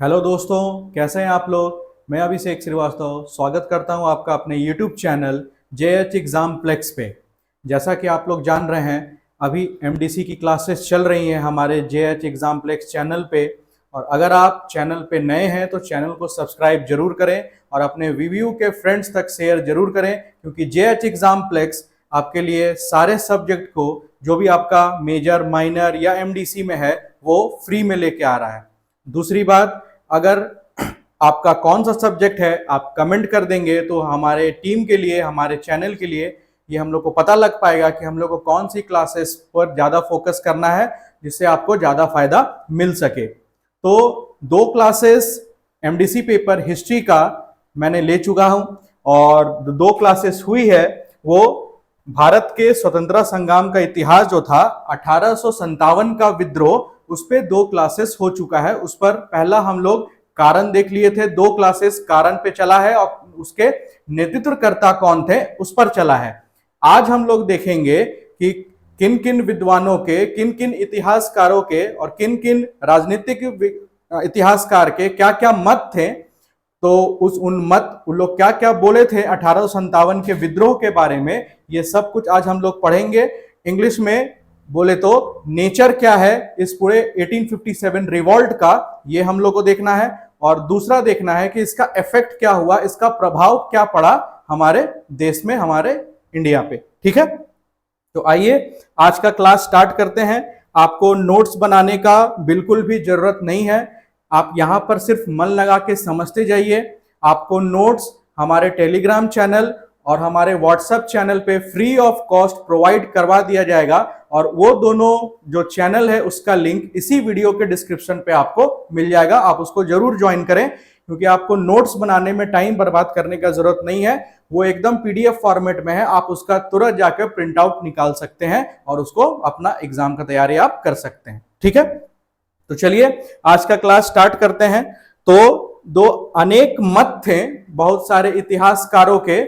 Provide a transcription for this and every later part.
Hello दोस्तों, कैसे हैं आप लोग। मैं अभिषेक श्रीवास्तव स्वागत करता हूं आपका अपने YouTube channel JH exam plex पे। जैसा कि आप लोग जान रहे हैं, अभी एमडीसी की क्लासेस चल रही हैं हमारे जेएच एग्जाम प्लेक्स चैनल पे। और अगर आप चैनल पे नए हैं तो चैनल को सब्सक्राइब जरूर करें और अपने रिव्यू के फ्रेंड्स तक शेयर जरूर करें, क्योंकि जेएच एग्जाम प्लेक्स आपके लिए सारे सब्जेक्ट को, जो भी आपका मेजर माइनर या एमडीसी में है, वो फ्री में लेके आ रहा है। दूसरी बात, अगर आपका कौन सा सब्जेक्ट है आप कमेंट कर देंगे तो हमारे टीम के लिए, हमारे चैनल के लिए ये हम लोग को पता लग पाएगा कि हम लोग को कौन सी क्लासेस पर ज़्यादा फोकस करना है, जिससे आपको ज़्यादा फायदा मिल सके। तो 2 क्लासेस एमडीसी पेपर हिस्ट्री का मैंने ले चुका हूं, और 2 क्लासेस हुई है वो भारत के स्वतंत्रता संग्राम का इतिहास जो था 1857 का विद्रोह, उस पे 2 क्लासेस हो चुका है। उस पर पहला हम लोग कारण देख लिए थे, 2 क्लासेस कारण पे चला है और उसके नेतृत्वकर्ता कौन थे उस पर चला है। आज हम लोग देखेंगे कि किन किन विद्वानों के, किन किन इतिहासकारों के और किन किन राजनीतिक इतिहासकार के क्या क्या मत थे। तो उन लोग क्या क्या बोले थे 1857 के विद्रोह के बारे में, ये सब कुछ आज हम लोग पढ़ेंगे। इंग्लिश में बोले तो नेचर क्या है इस पूरे 1857 रिवॉल्ट का, ये हम लोग को देखना है। और दूसरा देखना है कि इसका इफेक्ट क्या हुआ, इसका प्रभाव क्या पड़ा हमारे देश में, हमारे इंडिया पे। ठीक है, तो आइए आज का क्लास स्टार्ट करते हैं। आपको नोट्स बनाने का बिल्कुल भी जरूरत नहीं है, आप यहां पर सिर्फ मन लगा के समझते जाइए। आपको नोट्स हमारे टेलीग्राम चैनल और हमारे व्हाट्सएप चैनल पे फ्री ऑफ कॉस्ट प्रोवाइड करवा दिया जाएगा, और वो दोनों जो चैनल है उसका लिंक इसी वीडियो के डिस्क्रिप्शन पे आपको मिल जाएगा। आप उसको जरूर ज्वाइन करें, क्योंकि आपको नोट्स बनाने में टाइम बर्बाद करने का जरूरत नहीं है। वो एकदम पीडीएफ फॉर्मेट में है, आप उसका तुरंत जाकर प्रिंट आउट निकाल सकते हैं और उसको अपना एग्जाम का तैयारी आप कर सकते हैं। ठीक है, तो चलिए आज का क्लास स्टार्ट करते हैं। तो दो अनेक मत थे बहुत सारे इतिहासकारों के,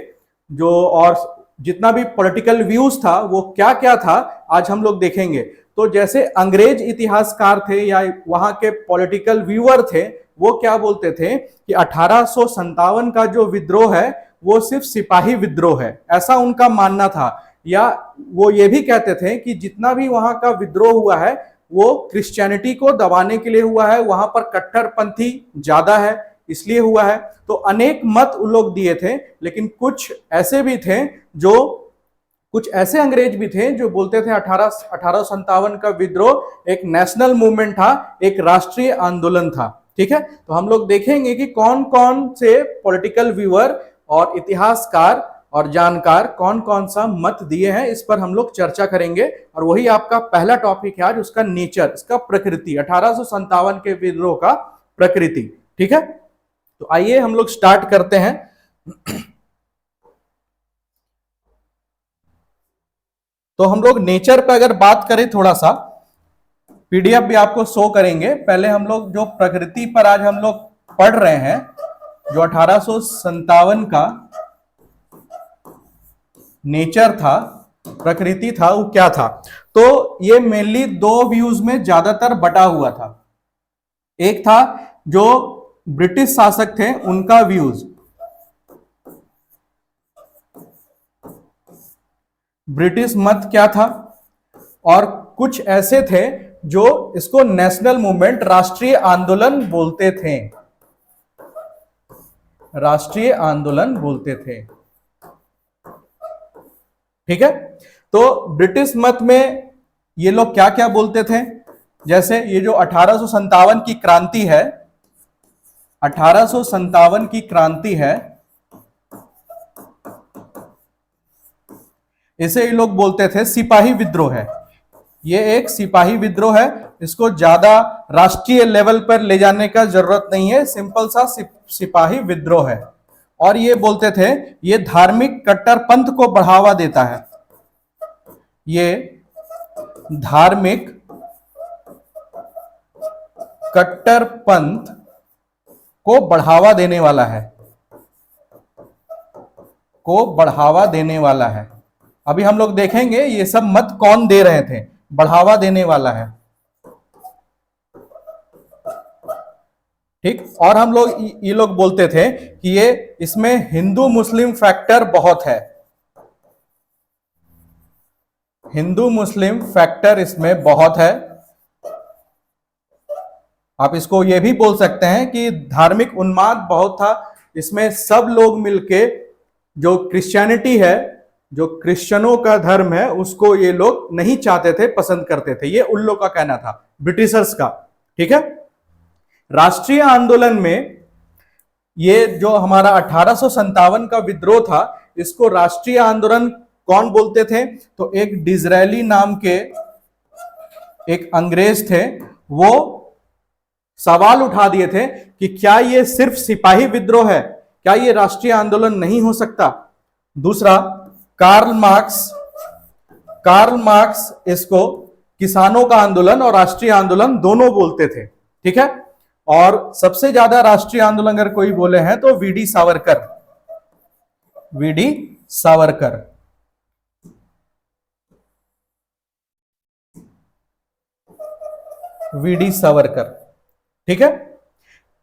जो और जितना भी पॉलिटिकल व्यूज था वो क्या क्या था आज हम लोग देखेंगे। तो जैसे अंग्रेज इतिहासकार थे या वहां के पॉलिटिकल व्यूअर थे, वो क्या बोलते थे कि 1857 का जो विद्रोह है वो सिर्फ सिपाही विद्रोह है, ऐसा उनका मानना था। या वो ये भी कहते थे कि जितना भी वहां का विद्रोह हुआ है वो क्रिश्चियनिटी को दबाने के लिए हुआ है, वहां पर कट्टरपंथी ज्यादा है इसलिए हुआ है। तो अनेक मत उन लोग दिए थे, लेकिन कुछ ऐसे भी थे जो, कुछ ऐसे अंग्रेज भी थे जो बोलते थे 1857 का विद्रोह एक नेशनल मूवमेंट था, एक राष्ट्रीय आंदोलन था। ठीक है, तो हम लोग देखेंगे कि कौन कौन से पॉलिटिकल व्यूअर और इतिहासकार और जानकार कौन कौन सा मत दिए हैं, इस पर हम लोग चर्चा करेंगे। और वही आपका पहला टॉपिक है आज, उसका नेचर, इसका प्रकृति, 1857 के विद्रोह का प्रकृति। ठीक है, तो आइए हम लोग स्टार्ट करते हैं। तो हम लोग नेचर पे अगर बात करें, थोड़ा सा पीडीएफ भी आपको शो करेंगे। पहले हम लोग जो प्रकृति पर आज हम लोग पढ़ रहे हैं, जो 1857 का नेचर था, प्रकृति था, वो क्या था। तो ये मेनली 2 व्यूज में ज्यादातर बटा हुआ था। एक था जो ब्रिटिश शासक थे उनका व्यूज, ब्रिटिश मत क्या था, और कुछ ऐसे थे जो इसको नेशनल मूवमेंट, राष्ट्रीय आंदोलन बोलते थे, राष्ट्रीय आंदोलन बोलते थे। ठीक है, तो ब्रिटिश मत में ये लोग क्या क्या बोलते थे, जैसे ये जो 1857 की क्रांति है, 1857 की क्रांति है, इसे ये लोग बोलते थे सिपाही विद्रोह है। ये एक सिपाही विद्रोह है, इसको ज्यादा राष्ट्रीय लेवल पर ले जाने का जरूरत नहीं है, सिंपल सा सिपाही विद्रोह है। और ये बोलते थे ये धार्मिक कट्टरपंथ को बढ़ावा देता है, ये धार्मिक कट्टरपंथ को बढ़ावा देने वाला है, को बढ़ावा देने वाला है। अभी हम लोग देखेंगे ये सब मत कौन दे रहे थे, बढ़ावा देने वाला है। ठीक। और हम लोग ये लोग बोलते थे कि ये इसमें हिंदू मुस्लिम फैक्टर बहुत है, हिंदू मुस्लिम फैक्टर इसमें बहुत है। आप इसको ये भी बोल सकते हैं कि धार्मिक उन्माद बहुत था इसमें। सब लोग मिलके जो क्रिश्चियनिटी है, जो क्रिश्चियनों का धर्म है, उसको ये लोग नहीं चाहते थे, पसंद करते थे। ये उन लोग का कहना था, ब्रिटिशर्स का। ठीक है। राष्ट्रीय आंदोलन में ये जो हमारा 1857 का विद्रोह था, इसको राष्ट्रीय आंदोलन कौन बोलते थे? तो एक डिजरेली नाम के एक अंग्रेज थे, वो सवाल उठा दिए थे कि क्या ये सिर्फ सिपाही विद्रोह है, क्या ये राष्ट्रीय आंदोलन नहीं हो सकता? दूसरा, कार्ल मार्क्स इसको किसानों का आंदोलन और राष्ट्रीय आंदोलन दोनों बोलते थे। ठीक है। और सबसे ज्यादा राष्ट्रीय आंदोलन अगर कोई बोले हैं तो VD Savarkar, VD Savarkar. VD Savarkar. ठीक है।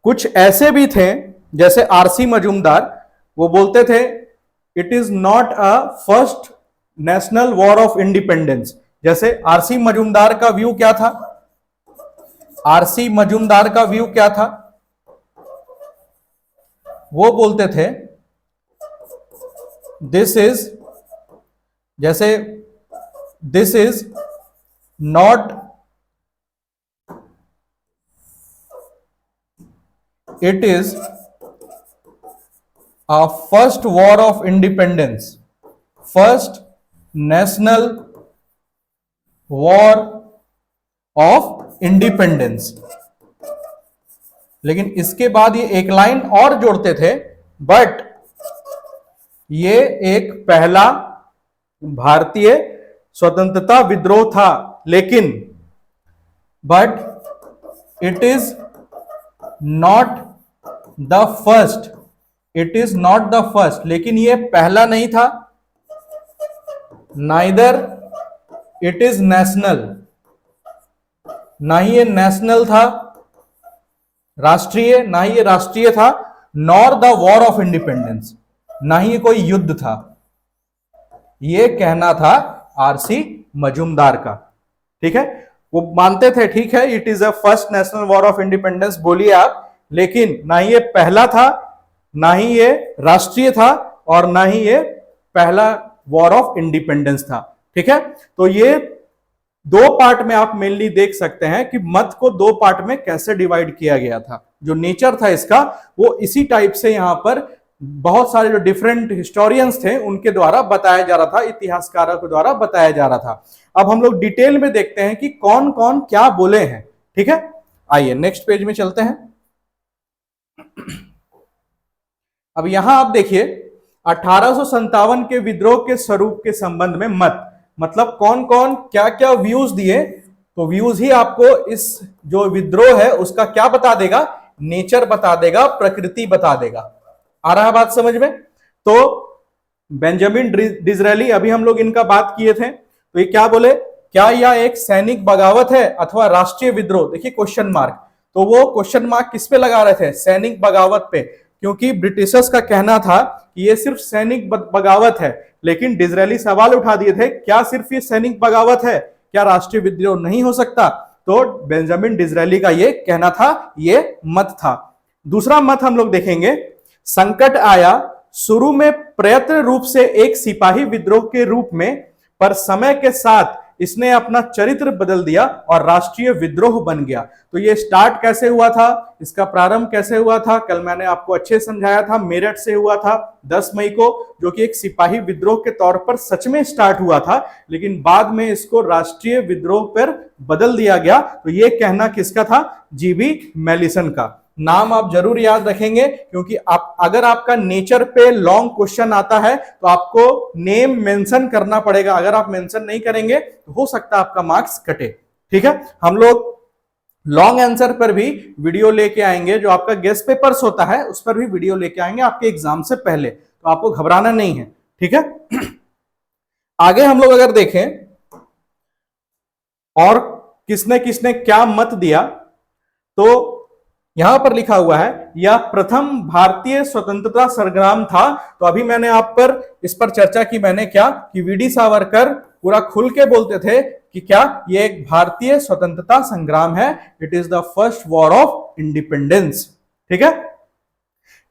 कुछ ऐसे भी थे जैसे आरसी मजूमदार, वो बोलते थे it is not a first national war of independence. जैसे आरसी मजूमदार का व्यू क्या था? आरसी मजूमदार का व्यू क्या था? वो बोलते थे दिस इज, जैसे this is not, it is a first war of independence, first national war of independence। लेकिन इसके बाद ये एक लाइन और जोड़ते थे, बट ये एक पहला भारतीय स्वतंत्रता विद्रोह था, लेकिन but it is not the first, it is not the first, लेकिन ये पहला नहीं था। नाइदर इट इज नेशनल, ना ही ये नेशनल था राष्ट्रीय, ना ही ये राष्ट्रीय था, nor the war of independence, ना ही कोई युद्ध था। ये कहना था आरसी मजूमदार का। ठीक है। वो मानते थे ठीक है it is a first national war of independence बोलिए आप, लेकिन ना ही ये पहला था, ना ही ये राष्ट्रीय था, और ना ही ये पहला वॉर ऑफ इंडिपेंडेंस था। ठीक है। तो ये दो पार्ट में आप मेनली देख सकते हैं कि मत को दो पार्ट में कैसे डिवाइड किया गया था। जो नेचर था इसका वो इसी टाइप से यहां पर बहुत सारे जो डिफरेंट हिस्टोरियंस थे उनके द्वारा बताया जा रहा था, इतिहासकारों के द्वारा बताया जा रहा था। अब हम लोग डिटेल में देखते हैं कि कौन कौन क्या बोले हैं। ठीक है। आइए नेक्स्ट पेज में चलते हैं। अब यहां आप देखिए 1857 के विद्रोह के स्वरूप के संबंध में मत, मतलब कौन कौन क्या क्या व्यूज दिए। तो व्यूज ही आपको इस जो विद्रोह है उसका क्या बता देगा? नेचर बता देगा, प्रकृति बता देगा। आ रहा है बात समझ में? तो बेंजामिन डिज़रायली, अभी हम लोग इनका बात किए थे, तो ये क्या बोले? क्या यह एक सैनिक बगावत है अथवा राष्ट्रीय विद्रोह? देखिए क्वेश्चन मार्क, तो वो क्वेश्चन मार्क किस पे लगा रहे थे? सैनिक बगावत पे, क्योंकि ब्रिटिशर्स का कहना था कि ये सिर्फ सैनिक बगावत है। लेकिन डिज़रायली सवाल उठा दिए थे क्या सिर्फ ये सैनिक बगावत है, क्या राष्ट्रीय विद्रोह नहीं हो सकता? तो बेंजामिन डिज़रायली का ये कहना था, ये मत था। दूसरा मत हम लोग देखेंगे, संकट आया शुरू में प्रयत्न रूप से एक सिपाही विद्रोह के रूप में, पर समय के साथ इसने अपना चरित्र बदल दिया और राष्ट्रीय विद्रोह बन गया। तो ये स्टार्ट कैसे हुआ था, इसका प्रारंभ कैसे हुआ था? कल मैंने आपको अच्छे समझाया था, मेरठ से हुआ था 10 मई को, जो कि एक सिपाही विद्रोह के तौर पर सच में स्टार्ट हुआ था, लेकिन बाद में इसको राष्ट्रीय विद्रोह पर बदल दिया गया। तो ये कहना किसका था? जीबी मैलिसन का। नाम आप जरूर याद रखेंगे, क्योंकि आप अगर आपका नेचर पे लॉन्ग क्वेश्चन आता है तो आपको नेम मेंशन करना पड़ेगा। अगर आप मेंशन नहीं करेंगे तो हो सकता है आपका मार्क्स कटे। ठीक है। हम लोग लॉन्ग आंसर पर भी वीडियो लेके आएंगे, जो आपका गेस्ट पेपर्स होता है उस पर भी वीडियो लेके आएंगे आपके एग्जाम से पहले, तो आपको घबराना नहीं है। ठीक है। आगे हम लोग अगर देखें और किसने किसने क्या मत दिया, तो यहां पर लिखा हुआ है यह प्रथम भारतीय स्वतंत्रता संग्राम था। तो अभी मैंने आप पर इस पर चर्चा की, मैंने क्या कि वीडी सावरकर पूरा खुल के बोलते थे कि क्या ये एक भारतीय स्वतंत्रता संग्राम है, it is the first war of independence. ठीक है।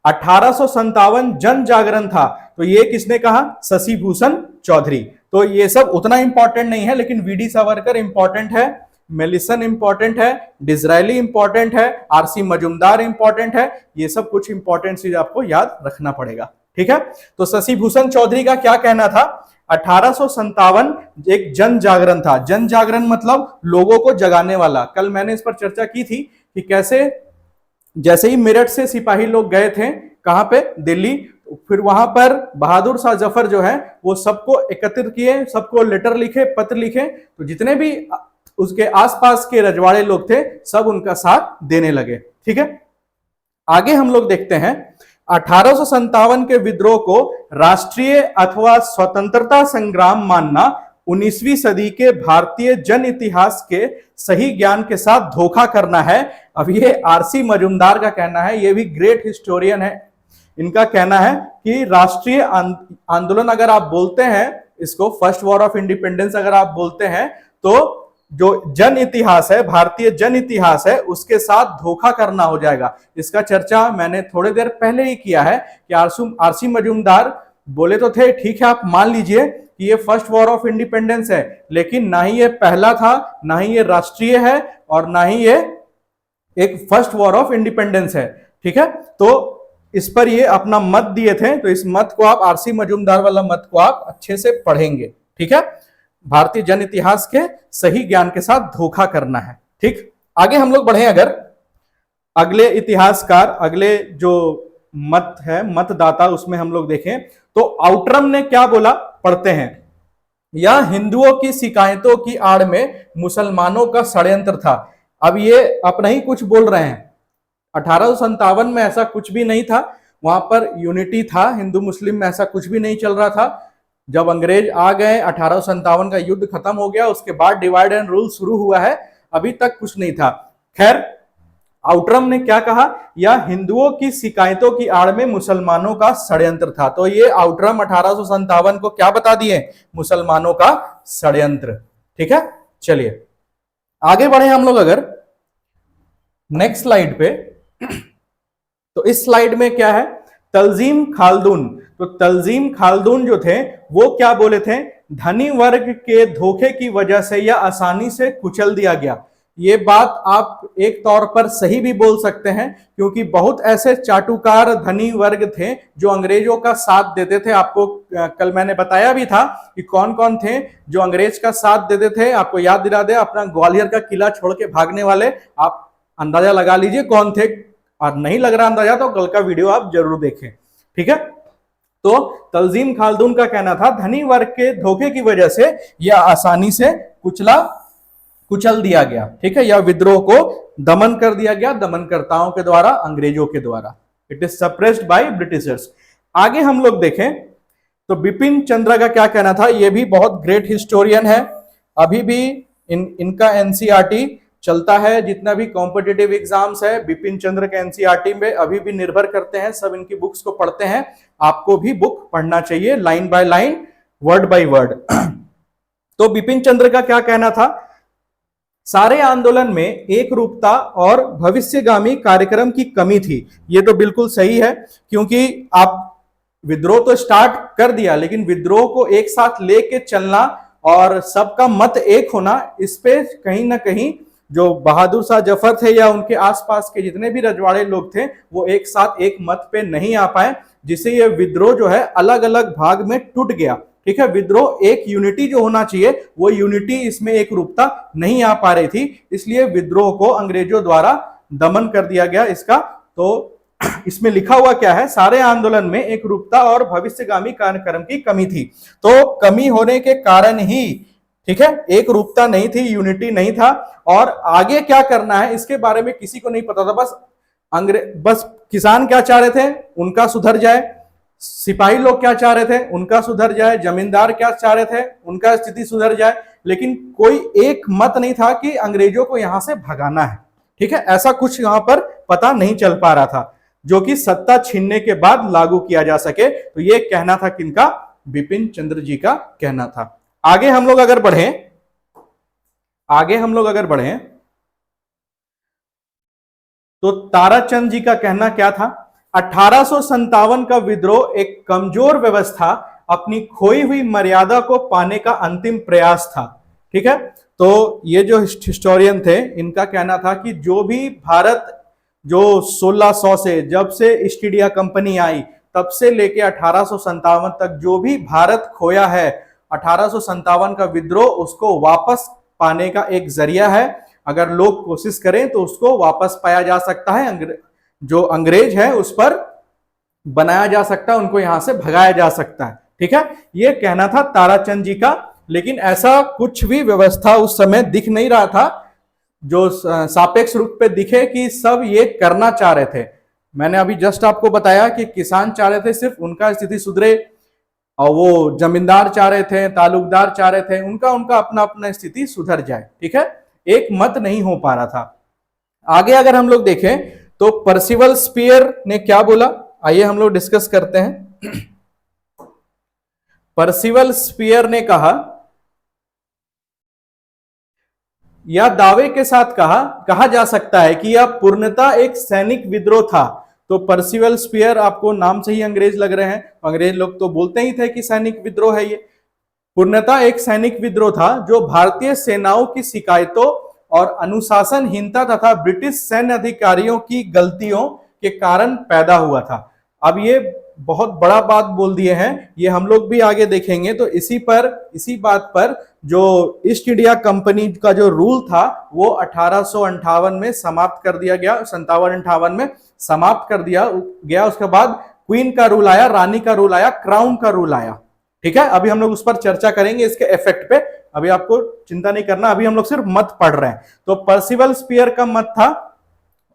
1857 जन जागरण था, तो ये किसने कहा? शशि भूषण चौधरी। तो ये सब उतना इंपॉर्टेंट नहीं है, लेकिन वीडी सावरकर इंपॉर्टेंट है, मेलिसन इंपॉर्टेंट है, डिजरायली इंपॉर्टेंट है, आरसी मजुमदार इंपॉर्टेंट है। ये सब कुछ इंपॉर्टेंट चीज आपको याद रखना पड़ेगा। ठीक है। तो शशि भूषण चौधरी का क्या कहना था? 1857 एक जन जागरण था। जन जागरण मतलब लोगों को जगाने वाला। कल मैंने इस पर चर्चा की थी कि कैसे जैसे ही मेरठ से सिपाही लोग गए थे कहां पे? दिल्ली। फिर वहां पर बहादुर शाह जफर जो है वो सबको एकत्रित किए, सबको लेटर लिखे, पत्र लिखे। तो जितने भी उसके आसपास के रजवाड़े लोग थे सब उनका साथ देने लगे। ठीक है। आगे हम लोग देखते हैं 1857 के विद्रोह को राष्ट्रीय अथवा स्वतंत्रता संग्राम मानना 19वीं सदी के भारतीय जन इतिहास के सही ज्ञान के साथ धोखा करना है। अब ये आरसी मजुमदार का कहना है, ये भी ग्रेट हिस्टोरियन है। इनका कहना है कि राष्ट्रीय आंदोलन अगर आप बोलते हैं, इसको फर्स्ट वॉर ऑफ इंडिपेंडेंस अगर आप बोलते हैं, तो जो जन इतिहास है, भारतीय जन इतिहास है, उसके साथ धोखा करना हो जाएगा। इसका चर्चा मैंने थोड़ी देर पहले ही किया है कि आरसी मजुमदार बोले तो थे, ठीक है आप मान लीजिए कि ये फर्स्ट वॉर ऑफ इंडिपेंडेंस है, लेकिन ना ही ये पहला था, ना ही ये राष्ट्रीय है, और ना ही ये एक फर्स्ट वॉर ऑफ इंडिपेंडेंस है। ठीक है। तो इस पर ये अपना मत दिए थे, तो इस मत को आप, आरसी मजुमदार वाला मत को आप अच्छे से पढ़ेंगे। ठीक है। भारतीय जन इतिहास के सही ज्ञान के साथ धोखा करना है। ठीक। आगे हम लोग बढ़े, अगर अगले इतिहासकार, अगले जो मत है, मतदाता, उसमें हम लोग देखें तो आउटरम ने क्या बोला, पढ़ते हैं। यह हिंदुओं की शिकायतों की आड़ में मुसलमानों का षड्यंत्र था। अब ये अपना ही कुछ बोल रहे हैं। 1857 में ऐसा कुछ भी नहीं था, वहां पर यूनिटी था, हिंदू मुस्लिम में ऐसा कुछ भी नहीं चल रहा था। जब अंग्रेज आ गए, 1857 का युद्ध खत्म हो गया, उसके बाद डिवाइड एंड रूल शुरू हुआ है, अभी तक कुछ नहीं था। खैर, आउटरम ने क्या कहा? यह हिंदुओं की शिकायतों की आड़ में मुसलमानों का षड्यंत्र था। तो ये आउटरम 1857 को क्या बता दिए? मुसलमानों का षड्यंत्र। ठीक है। चलिए आगे बढ़े हम लोग, अगर नेक्स्ट स्लाइड पे, तो इस स्लाइड में क्या है? तल्जीम खालदून। तो तल्जीम खालदून जो थे वो क्या बोले थे? धनी वर्ग के धोखे की वजह से यह आसानी से कुचल दिया गया। ये बात आप एक तौर पर सही भी बोल सकते हैं, क्योंकि बहुत ऐसे चाटुकार धनी वर्ग थे जो अंग्रेजों का साथ देते थे। आपको कल मैंने बताया भी था कि कौन कौन थे जो अंग्रेज का साथ देते थे। आपको याद दिला दे, अपना ग्वालियर का किला छोड़ के भागने वाले, आप अंदाजा लगा लीजिए कौन थे, और नहीं लग रहा अंदाजा तो कल का वीडियो आप जरूर देखें। ठीक है। तो तल्जीम खालदून का कहना था धनी वर्ग के धोखे की वजह से यह आसानी से कुचल दिया गया। ठीक है। यह विद्रोह को दमन कर दिया गया, दमनकर्ताओं के द्वारा, अंग्रेजों के द्वारा। It is suppressed by Britishers. आगे हम लोग देखें तो बिपिन चंद्र का क्या कहना था? यह भी बहुत ग्रेट हिस्टोरियन है। अभी भी इनका एनसीईआरटी चलता है, जितना भी कॉम्पिटिटिव एग्जाम्स है बिपिन चंद्र के एनसीईआरटी में अभी भी निर्भर करते हैं। सब इनकी बुक्स को पढ़ते हैं। आपको भी बुक पढ़ना चाहिए, line by line, word by word. तो बिपिन चंद्र का क्या कहना था? सारे आंदोलन में एक रूपता और भविष्यगामी कार्यक्रम की कमी थी। ये तो बिल्कुल सही है, क्योंकि आप विद्रोह तो स्टार्ट कर दिया, लेकिन विद्रोह को एक साथ लेके चलना और सबका मत एक होना, इस पे कहीं ना कहीं जो बहादुर शाह जफर थे या उनके आसपास के जितने भी रजवाड़े लोग थे, वो एक साथ एक मत पे नहीं आ पाए, जिससे ये विद्रोह जो है अलग अलग भाग में टूट गया। ठीक है। विद्रोह एक यूनिटी जो होना चाहिए, वो यूनिटी इसमें एक रूपता नहीं आ पा रही थी, इसलिए विद्रोह को अंग्रेजों द्वारा दमन कर दिया गया इसका। तो इसमें लिखा हुआ क्या है? सारे आंदोलन में एक रूपता और भविष्यगामी कार्यक्रम की कमी थी। तो कमी होने के कारण ही, ठीक है, एक रूपता नहीं थी, यूनिटी नहीं था, और आगे क्या करना है इसके बारे में किसी को नहीं पता था। बस किसान क्या चाह रहे थे? उनका सुधर जाए। सिपाही लोग क्या चाह रहे थे? उनका सुधर जाए। जमींदार क्या चाह रहे थे? उनका स्थिति सुधर जाए। लेकिन कोई एक मत नहीं था कि अंग्रेजों को यहां से भगाना है। ठीक है। ऐसा कुछ यहां पर पता नहीं चल पा रहा था, जो कि सत्ता छीनने के बाद लागू किया जा सके। तो ये कहना था किनका? बिपिन चंद्र जी का कहना था। आगे हम लोग अगर बढ़े तो ताराचंद जी का कहना क्या था? 1857 का विद्रोह एक कमजोर व्यवस्था अपनी खोई हुई मर्यादा को पाने का अंतिम प्रयास था। ठीक है, तो ये जो हिस्टोरियन थे इनका कहना था कि जो भी भारत जो 1600 से, जब से ईस्ट इंडिया कंपनी आई तब से लेके 1857 तक जो भी भारत खोया है, 1857 का विद्रोह उसको वापस पाने का एक जरिया है। अगर लोग कोशिश करें तो उसको वापस पाया जा सकता है। जो अंग्रेज है उस पर बनाया जा सकता है, उनको यहां से भगाया जा सकता है। ठीक है, ये कहना था ताराचंद जी का। लेकिन ऐसा कुछ भी व्यवस्था उस समय दिख नहीं रहा था जो सापेक्ष रूप पे दिखे कि सब ये करना चाह रहे थे। मैंने अभी जस्ट आपको बताया कि किसान चाह रहे थे सिर्फ उनका स्थिति सुधरे, और वो जमींदार चाह रहे थे, तालुकदार चाह रहे थे उनका अपना अपना स्थिति सुधर जाए। ठीक है, एक मत नहीं हो पा रहा था। आगे अगर हम लोग देखें तो पर्सिवल स्पीयर ने क्या बोला, आइए हम लोग डिस्कस करते हैं। पर्सिवल स्पीयर ने कहा, या दावे के साथ कहा जा सकता है कि यह पूर्णतः एक सैनिक विद्रोह था। तो पर्सिवल स्पीयर, आपको नाम से ही अंग्रेज लग रहे हैं, अंग्रेज लोग तो बोलते ही थे कि सैनिक विद्रोह है। ये पूर्णतः एक सैनिक विद्रोह था जो भारतीय सेनाओं की शिकायतों और अनुशासनहीनता तथा ब्रिटिश सैन्य अधिकारियों की गलतियों के कारण पैदा हुआ था। अब ये बहुत बड़ा बात बोल दिए हैं, ये हम लोग भी आगे देखेंगे। तो इसी बात पर जो ईस्ट इंडिया कंपनी का जो रूल था वो 1858 में समाप्त कर दिया गया, 57-58 में समाप्त कर दिया गया। उसके बाद क्वीन का रूल आया, रानी का रूल आया, क्राउन का रूल आया। ठीक है, अभी हम लोग उस पर चर्चा करेंगे, इसके इफेक्ट पे। अभी आपको चिंता नहीं करना, अभी हम लोग सिर्फ मत पढ़ रहे हैं। तो पर्सिवल स्पीयर का मत था,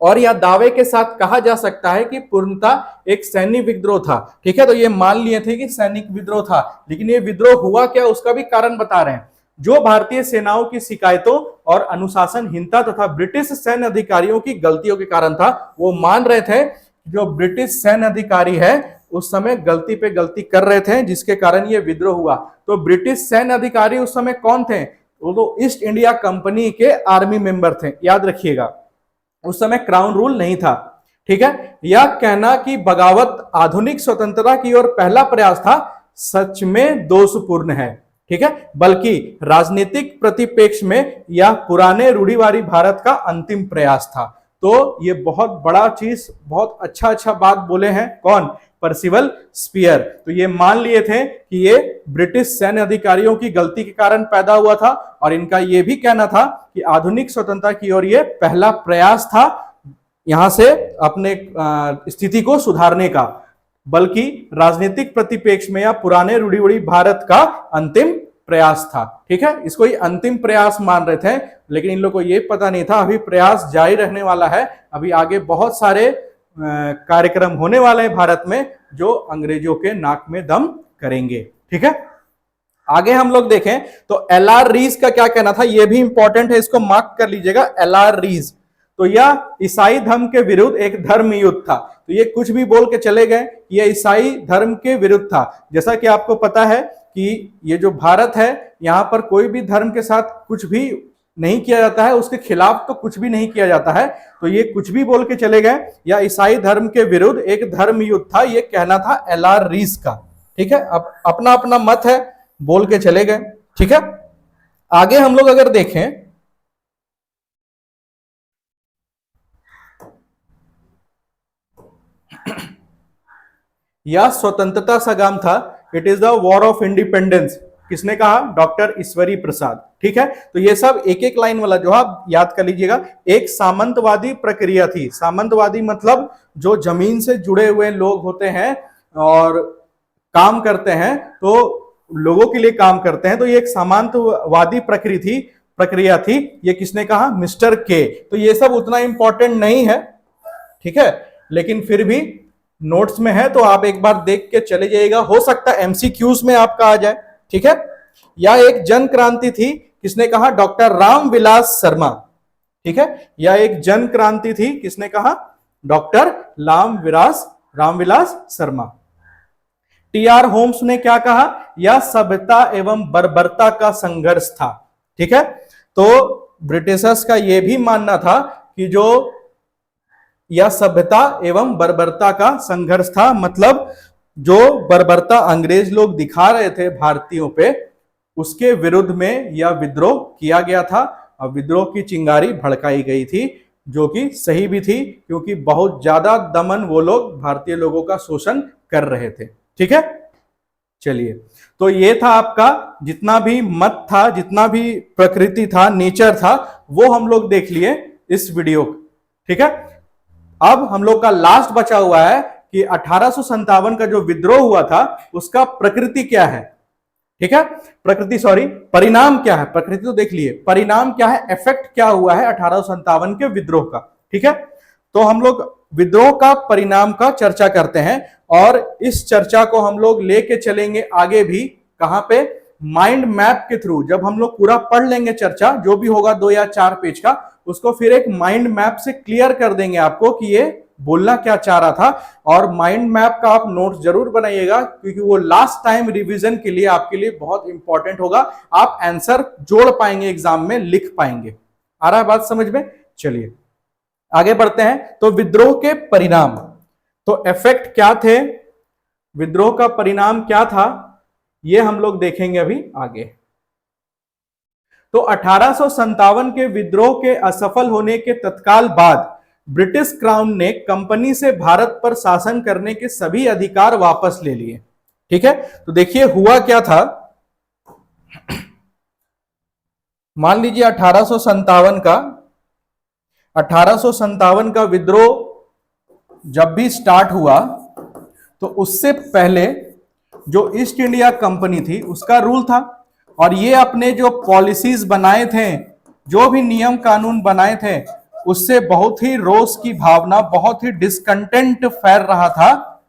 और यह दावे के साथ कहा जा सकता है कि पूर्णतः एक सैनिक विद्रोह था। ठीक है, तो ये मान लिए थे कि सैनिक विद्रोह था, लेकिन ये विद्रोह हुआ क्या उसका भी कारण बता रहे हैं। जो भारतीय सेनाओं की शिकायतों और अनुशासनहीनता तथा ब्रिटिश सैन्य अधिकारियों की गलतियों के कारण था। वो मान रहे थे जो ब्रिटिश सैन्य अधिकारी है उस समय गलती पे गलती कर रहे थे, जिसके कारण ये विद्रोह हुआ। तो ब्रिटिश सैन्य अधिकारी उस समय कौन थे? वो तो ईस्ट इंडिया कंपनी के आर्मी मेंबर थे, याद रखिएगा। उस समय क्राउन रूल नहीं था। ठीक है, यह कहना कि बगावत आधुनिक स्वतंत्रता की ओर पहला प्रयास था सच में दोषपूर्ण है। ठीक है, बल्कि राजनीतिक प्रतिपेक्ष में यह पुराने रूढ़िवादी भारत का अंतिम प्रयास था। तो ये बहुत बड़ा चीज, बहुत अच्छा बात बोले हैं कौन? Percival Spear. तो ये मान लिए थे कि ये ब्रिटिश सैन्य अधिकारियों की गलती के कारण पैदा हुआ था, और इनका ये भी कहना था कि आधुनिक स्वतंत्रता की ओर ये पहला प्रयास था यहां से अपने स्थिति को सुधारने का, बल्कि राजनीतिक प्रतिपेक्ष में या पुराने रूढ़िवादी भारत का अंतिम प्रयास था। ठीक है, इसको ये अंतिम प्रयास मान रहे थे, लेकिन इन लोगों को ये पता नहीं था अभी प्रयास जारी रहने वाला है। अभी आगे बहुत सारे कार्यक्रम होने वाले हैं भारत में जो अंग्रेजों के नाक में दम करेंगे। ठीक है, आगे हम लोग देखें तो एलआर रीज का क्या कहना था, यह भी इंपॉर्टेंट है, इसको मार्क कर लीजिएगा। एलआर रीज, तो यह ईसाई धर्म के विरुद्ध एक धर्म युद्ध था। तो ये कुछ भी बोल के चले गए, यह ईसाई धर्म के विरुद्ध था। जैसा कि आपको पता है कि ये जो भारत है यहां पर कोई भी धर्म के साथ कुछ भी नहीं किया जाता है, उसके खिलाफ तो कुछ भी नहीं किया जाता है। तो ये कुछ भी बोल के चले गए, या ईसाई धर्म के विरुद्ध एक धर्म युद्ध था, ये कहना था एलआर रीज का। ठीक है, अब अपना अपना मत है, बोल के चले गए। ठीक है, आगे हम लोग अगर देखें यह स्वतंत्रता संग्राम था, it is the war of independence. किसने कहा? डॉक्टर ईश्वरी प्रसाद। ठीक है, तो ये सब एक एक लाइन वाला जो आप याद कर लीजिएगा। एक सामंतवादी प्रक्रिया थी। सामंतवादी मतलब जो जमीन से जुड़े हुए लोग होते हैं और काम करते हैं, तो लोगों के लिए काम करते हैं, तो ये एक सामंतवादी प्रक्रिया थी। ये किसने कहा? मिस्टर के। तो ये सब उतना इंपॉर्टेंट नहीं है, ठीक है, लेकिन फिर भी नोट्स में है तो आप एक बार देख के चले जाइएगा, हो सकता है एमसीक्यूज में आपका आ जाए। ठीक है, यह एक जन क्रांति थी। किसने कहा? डॉक्टर रामविलास शर्मा। ठीक है, यह एक जन क्रांति थी। किसने कहा? Doctor Ramvilas Sharma. T R. Holmes ने क्या कहा? यह सभ्यता एवं बर्बरता का संघर्ष था। ठीक है, तो ब्रिटिशर्स का यह भी मानना था कि जो यह सभ्यता एवं बर्बरता का संघर्ष था, मतलब जो बर्बरता अंग्रेज लोग दिखा रहे थे भारतीयों पे, उसके विरुद्ध में यह विद्रोह किया गया था और विद्रोह की चिंगारी भड़काई गई थी, जो कि सही भी थी, क्योंकि बहुत ज्यादा दमन वो लोग भारतीय लोगों का शोषण कर रहे थे। ठीक है, चलिए, तो ये था आपका जितना भी मत था, जितना भी प्रकृति था, नेचर था, वो हम लोग देख लिए इस वीडियो। ठीक है, अब हम लोग का लास्ट बचा हुआ है कि 1857 का जो विद्रोह हुआ था उसका प्रकृति क्या है। ठीक है, परिणाम क्या है। प्रकृति तो देख लिए, परिणाम क्या है, इफेक्ट क्या हुआ है 1857 के विद्रोह का। ठीक है, तो हम लोग विद्रोह का परिणाम का चर्चा करते हैं और इस चर्चा को हम लोग लेके चलेंगे आगे भी। कहां पे? माइंड मैप के थ्रू। जब हम लोग पूरा पढ़ लेंगे चर्चा, जो भी होगा 2 या 4 पेज का, उसको फिर एक माइंड मैप से क्लियर कर देंगे आपको कि ये बोलना क्या चाह रहा था। और माइंड मैप का आप नोट्स जरूर बनाइएगा, क्योंकि वो लास्ट टाइम रिवीजन के लिए आपके लिए बहुत इंपॉर्टेंट होगा। आप आंसर जोड़ पाएंगे, एग्जाम में लिख पाएंगे। आ रहा है बात समझ में? चलिए आगे बढ़ते हैं। तो विद्रोह के परिणाम, तो इफेक्ट क्या थे, विद्रोह का परिणाम क्या था, ये हम लोग देखेंगे अभी आगे। तो 1857 के विद्रोह के असफल होने के तत्काल बाद ब्रिटिश क्राउन ने कंपनी से भारत पर शासन करने के सभी अधिकार वापस ले लिए। ठीक है, तो देखिए हुआ क्या था। मान लीजिए 1857 का विद्रोह जब भी स्टार्ट हुआ, तो उससे पहले जो ईस्ट इंडिया कंपनी थी उसका रूल था, और ये अपने जो पॉलिसीज बनाए थे, जो भी नियम कानून बनाए थे, उससे बहुत ही रोष की भावना, बहुत ही डिस्कंटेंट फैल रहा था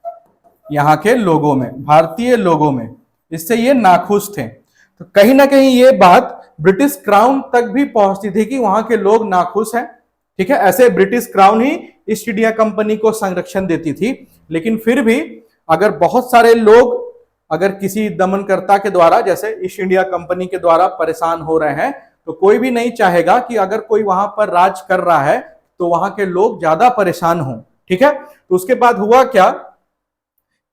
यहाँ के लोगों में, भारतीय लोगों में। इससे ये नाखुश थे। तो कहीं ना कहीं ये बात ब्रिटिश क्राउन तक भी पहुंचती थी कि वहां के लोग नाखुश हैं। ठीक है, ऐसे ब्रिटिश क्राउन ही ईस्ट इंडिया कंपनी को संरक्षण देती थी। लेकिन फिर भी अगर बहुत सारे लोग अगर किसी दमनकर्ता के द्वारा, जैसे ईस्ट इंडिया कंपनी के द्वारा परेशान हो रहे हैं, तो कोई भी नहीं चाहेगा कि अगर कोई वहां पर राज कर रहा है तो वहां के लोग ज्यादा परेशान हों। ठीक है, तो उसके बाद हुआ क्या,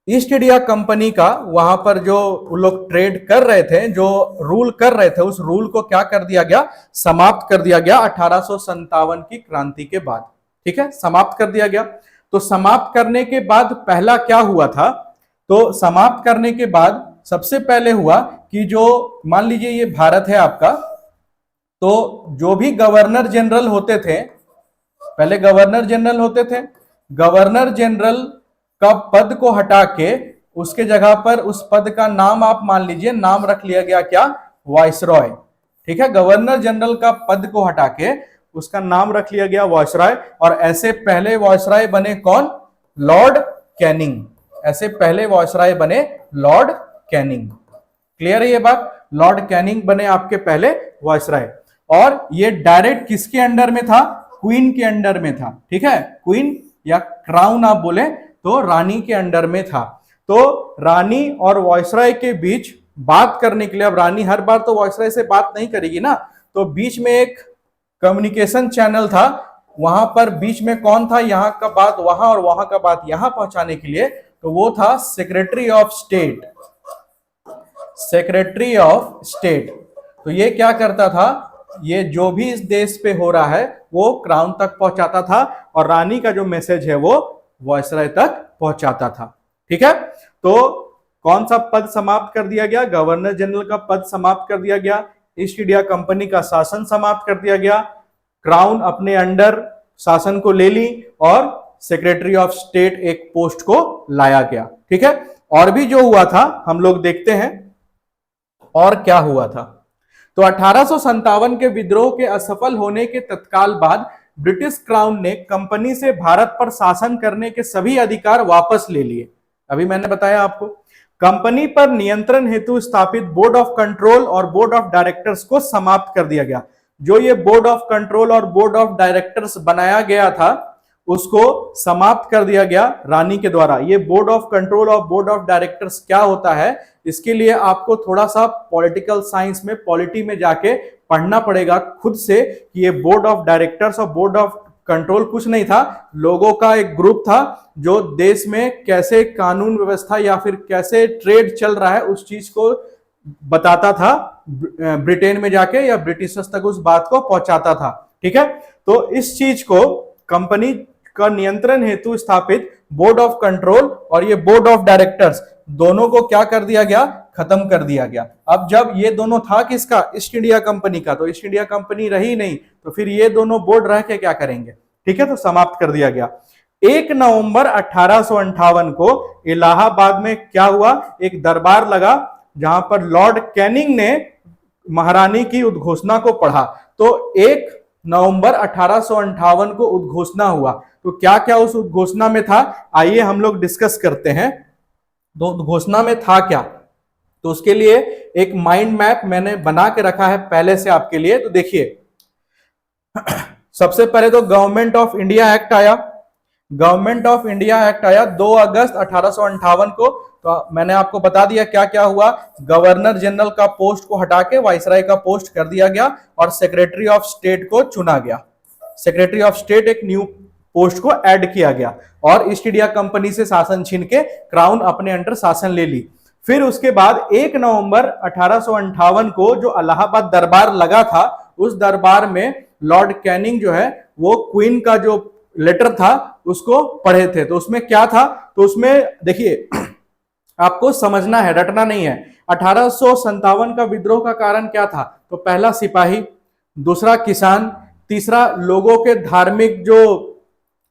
ईस्ट इंडिया कंपनी का वहां पर जो लोग ट्रेड कर रहे थे, जो रूल कर रहे थे, उस रूल को क्या कर दिया गया, समाप्त कर दिया गया 1857 की क्रांति के बाद। ठीक है, समाप्त कर दिया गया। तो समाप्त करने के बाद पहला क्या हुआ था, तो समाप्त करने के बाद सबसे पहले हुआ कि जो मान लीजिए ये भारत है आपका, तो जो भी गवर्नर जनरल होते थे, पहले गवर्नर जनरल होते थे, गवर्नर जनरल का पद को हटा के उसके जगह पर उस पद का नाम आप मान लीजिए, नाम रख लिया गया क्या, वाइसरॉय। ठीक है, गवर्नर जनरल का पद को हटा के उसका नाम रख लिया गया वाइसरॉय। और ऐसे पहले वाइसरॉय बने कौन, लॉर्ड कैनिंग। ऐसे पहले वाइसरॉय बने लॉर्ड कैनिंग। क्लियर है ये बात, लॉर्ड कैनिंग बने आपके पहले वाइसरॉय। और ये डायरेक्ट किसके अंडर में था, क्वीन के अंडर में था। ठीक है, क्वीन या क्राउन आप बोले तो रानी के अंडर में था। तो रानी और वाइसरॉय के बीच बात करने के लिए, अब रानी हर बार तो वाइसरॉय से बात नहीं करेगी ना, तो बीच में एक कम्युनिकेशन चैनल था। वहां पर बीच में कौन था, यहां का बात वहां और वहां का बात यहां पहुंचाने के लिए, तो वो था secretary of state. Secretary of state, तो ये क्या करता था, ये जो भी इस देश पे हो रहा है वो क्राउन तक पहुंचाता था, और रानी का जो मैसेज है वो वाइसरॉय तक पहुंचाता था। ठीक है, तो कौन सा पद समाप्त कर दिया गया, गवर्नर जनरल का पद समाप्त कर दिया गया, ईस्ट इंडिया कंपनी का शासन समाप्त कर दिया गया, क्राउन अपने अंडर शासन को ले ली, और सेक्रेटरी ऑफ स्टेट एक पोस्ट को लाया गया। ठीक है, और भी जो हुआ था हम लोग देखते हैं और क्या हुआ था। तो 1857 के विद्रोह के असफल होने के तत्काल बाद ब्रिटिश क्राउन ने कंपनी से भारत पर शासन करने के सभी अधिकार वापस ले लिए। अभी मैंने बताया आपको, कंपनी पर नियंत्रण हेतु स्थापित बोर्ड ऑफ कंट्रोल और बोर्ड ऑफ डायरेक्टर्स को समाप्त कर दिया गया। जो ये बोर्ड ऑफ कंट्रोल और बोर्ड ऑफ डायरेक्टर्स बनाया गया था, उसको समाप्त कर दिया गया रानी के द्वारा। ये बोर्ड ऑफ कंट्रोल और बोर्ड ऑफ डायरेक्टर्स क्या होता है, इसके लिए आपको थोड़ा सा पॉलिटिकल साइंस में, पॉलिटी में जाके पढ़ना पड़ेगा खुद से कि ये बोर्ड ऑफ डायरेक्टर्स और बोर्ड ऑफ कंट्रोल कुछ नहीं था, लोगों का एक ग्रुप था जो देश में कैसे कानून व्यवस्था या फिर कैसे ट्रेड चल रहा है उस चीज को बताता था, ब्रिटेन में जाके या ब्रिटिशर्स तक उस बात को पहुंचाता था। ठीक है, तो इस चीज को कंपनी का नियंत्रण हेतु स्थापित बोर्ड ऑफ कंट्रोल और ये बोर्ड ऑफ डायरेक्टर्स दोनों को क्या कर दिया गया, खत्म कर दिया गया। अब जब ये दोनों था किसका, ईस्ट इंडिया कंपनी का, तो ईस्ट इंडिया कंपनी रही नहीं, तो फिर ये दोनों बोर्ड रह के क्या करेंगे। ठीक है, तो समाप्त कर दिया गया। 1 नवंबर 1858 को इलाहाबाद में क्या हुआ, एक दरबार लगा जहां पर लॉर्ड कैनिंग ने महारानी की उद्घोषणा को पढ़ा। तो 1 नवंबर 1858 को उद्घोषणा हुआ। तो क्या क्या उस उद्घोषणा में था, आइए हम लोग डिस्कस करते हैं। तो उद्घोषणा में था क्या, तो उसके लिए एक माइंड मैप मैंने बना के रखा है पहले से आपके लिए। तो देखिए, सबसे पहले तो गवर्नमेंट ऑफ इंडिया एक्ट आया। गवर्नमेंट ऑफ इंडिया एक्ट आया 2 अगस्त 1858 को। तो मैंने आपको बता दिया क्या क्या हुआ। गवर्नर जनरल का पोस्ट को हटा के वाइसराय का पोस्ट कर दिया गया और सेक्रेटरी ऑफ स्टेट को चुना गया। सेक्रेटरी ऑफ स्टेट एक न्यू पोस्ट को ऐड किया गया और ईस्ट इंडिया कंपनी से शासन छीन के क्राउन अपने अंडर शासन ले ली। फिर उसके बाद 1 नवंबर 1858 को जो इलाहाबाद दरबार लगा था, उस दरबार में लॉर्ड कैनिंग जो है वो क्वीन का जो लेटर था उसको पढ़े थे। तो उसमें क्या था, तो उसमें देखिए आपको समझना है, रटना नहीं है। 1857 का विद्रोह का कारण क्या था, तो पहला सिपाही, दूसरा किसान, तीसरा लोगों के धार्मिक जो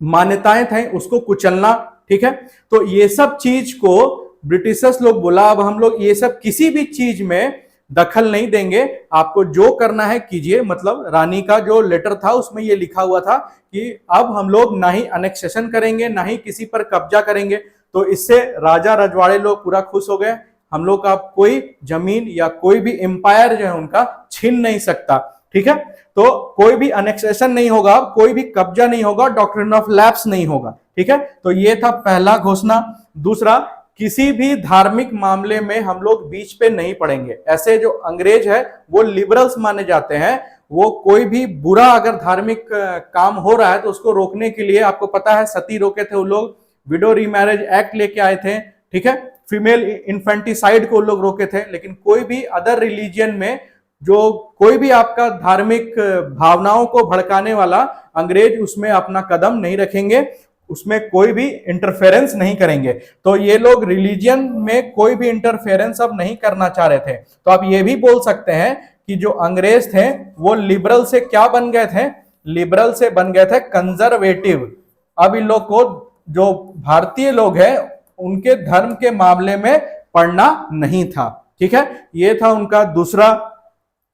मान्यताएं थे उसको कुचलना। ठीक है, तो ये सब चीज को ब्रिटिशर्स लोग बोला अब हम लोग ये सब किसी भी चीज में दखल नहीं देंगे, आपको जो करना है कीजिए। मतलब रानी का जो लेटर था उसमें ये लिखा हुआ था कि अब हम लोग ना ही अनेक्सेशन करेंगे ना ही किसी पर कब्जा करेंगे। तो इससे राजा रजवाड़े लोग पूरा खुश हो गए, हम लोग का कोई जमीन या कोई भी एम्पायर जो है उनका छीन नहीं सकता। ठीक है, तो कोई भी अनेक्सेशन नहीं होगा, कोई भी कब्जा नहीं होगा, डॉक्ट्रिन ऑफ लैप्स नहीं होगा। ठीक है, तो ये था पहला घोषणा। दूसरा, किसी भी धार्मिक मामले में हम लोग बीच पे नहीं पड़ेंगे। ऐसे जो अंग्रेज है वो लिबरल्स माने जाते हैं, वो कोई भी बुरा अगर धार्मिक काम हो रहा है तो उसको रोकने के लिए, आपको पता है सती रोके थे वो लोग, विडो रीमैरिज एक्ट लेके आए थे। ठीक है, फीमेल इन्फेंटिसाइड को लोग रोके थे। लेकिन कोई भी अदर रिलीजियन में जो कोई भी आपका धार्मिक भावनाओं को भड़काने वाला, अंग्रेज उसमें अपना कदम नहीं रखेंगे, उसमें कोई भी इंटरफेरेंस नहीं करेंगे। तो ये लोग रिलीजियन में कोई भी इंटरफेरेंस अब नहीं करना चाह रहे थे। तो आप ये भी बोल सकते हैं कि जो अंग्रेज थे वो लिबरल से क्या बन गए थे, लिबरल से बन गए थे कंजर्वेटिव। अब इन लोग को, जो भारतीय लोग हैं, उनके धर्म के मामले में पढ़ना नहीं था। ठीक है, ये था उनका दूसरा